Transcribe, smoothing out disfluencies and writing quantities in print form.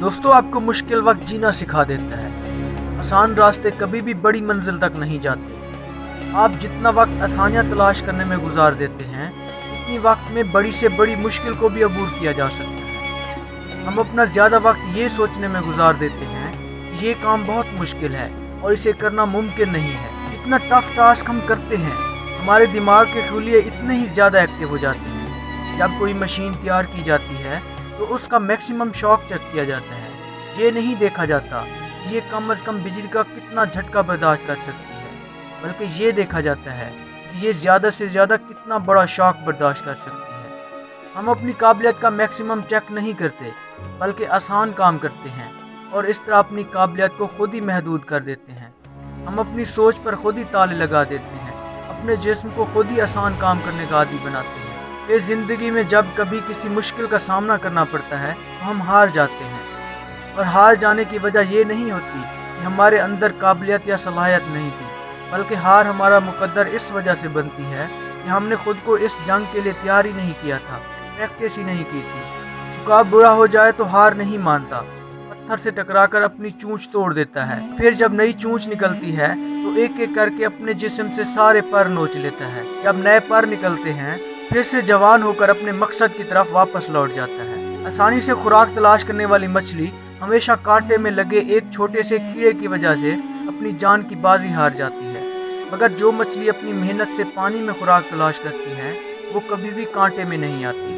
दोस्तों, आपको मुश्किल वक्त जीना सिखा देता है। आसान रास्ते कभी भी बड़ी मंजिल तक नहीं जाते। आप जितना वक्त आसानियाँ तलाश करने में गुजार देते हैं, उतनी वक्त में बड़ी से बड़ी मुश्किल को भी अबूर किया जा सकता है। हम अपना ज़्यादा वक्त ये सोचने में गुजार देते हैं कि ये काम बहुत मुश्किल है और इसे करना मुमकिन नहीं है। जितना टफ टास्क हम करते हैं, हमारे दिमाग के खुलिये इतने ही ज़्यादा एक्टिव हो जाते हैं। जब कोई मशीन तैयार की जाती है तो उसका मैक्सिमम शॉक चेक किया जाता है। ये नहीं देखा जाता कि ये कम अज़ कम बिजली का कितना झटका बर्दाश्त कर सकती है, बल्कि ये देखा जाता है कि ये ज़्यादा से ज़्यादा कितना बड़ा शॉक बर्दाश्त कर सकती है। हम अपनी काबिलियत का मैक्सिमम चेक नहीं करते, बल्कि आसान काम करते हैं और इस तरह अपनी काबिलियत को खुद ही महदूद कर देते हैं। हम अपनी सोच पर खुद ही ताले लगा देते हैं, अपने जिस्म को खुद ही आसान काम करने का आदी बनाते हैं। इस ज़िंदगी में जब कभी किसी मुश्किल का सामना करना पड़ता है तो हम हार जाते हैं, और हार जाने की वजह ये नहीं होती कि हमारे अंदर काबिलियत या सलाहियत नहीं थी, बल्कि हार हमारा मुकद्दर इस वजह से बनती है कि हमने खुद को इस जंग के लिए तैयार ही नहीं किया था, प्रैक्टिस ही नहीं की थी। मुकाबला बुरा हो जाए तो हार नहीं मानता, पत्थर से टकराकर अपनी चोंच तोड़ देता है। फिर जब नई चोंच निकलती है तो एक एक करके अपने जिस्म से सारे पर नोच लेता है। जब नए पर निकलते हैं, फिर से जवान होकर अपने मकसद की तरफ वापस लौट जाता है। आसानी से खुराक तलाश करने वाली मछली हमेशा कांटे में लगे एक छोटे से कीड़े की वजह से अपनी जान की बाजी हार जाती है, मगर जो मछली अपनी मेहनत से पानी में खुराक तलाश करती है, वो कभी भी कांटे में नहीं आती।